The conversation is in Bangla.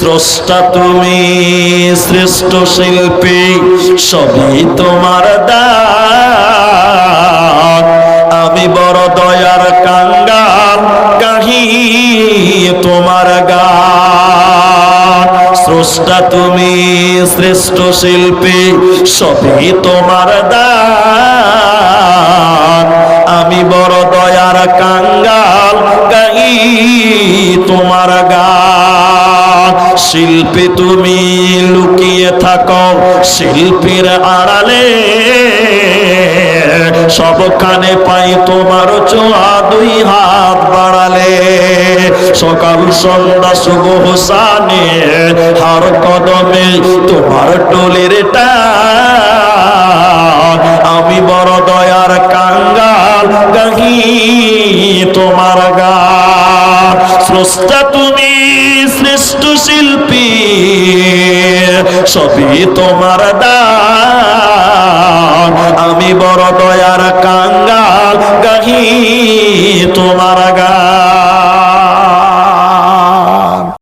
স্রষ্টা তুমি, শ্রেষ্ঠ শিল্পী, সবই তোমার দান। আমি বড় দয়ার কাঙ্গাল, গাহি তোমার গান। স্রষ্টা তুমি, শ্রেষ্ঠ শিল্পী, সবই তোমার দান। আমি বড় দয়ার কাঙ্গাল, গাহি তোমার গান। শিল্পী তুমি লুকিয়ে থাকো শিল্পীর আড়ালে, সবখানে পাই তোমার ছোঁয়া, দুই হাত বাড়ালে। সকাল সন্ধ্যা শুভ হোসানে, হার কদমে তোমার টলির টান। আমি বড় দয়ার কাঙ্গাল, গাহি তোমার গান। স্রষ্টা তুমি, শ্রেষ্ঠ শিল্পী, সবই তোমার দান। আমি বড় দয়ার কাঙ্গাল, গাহি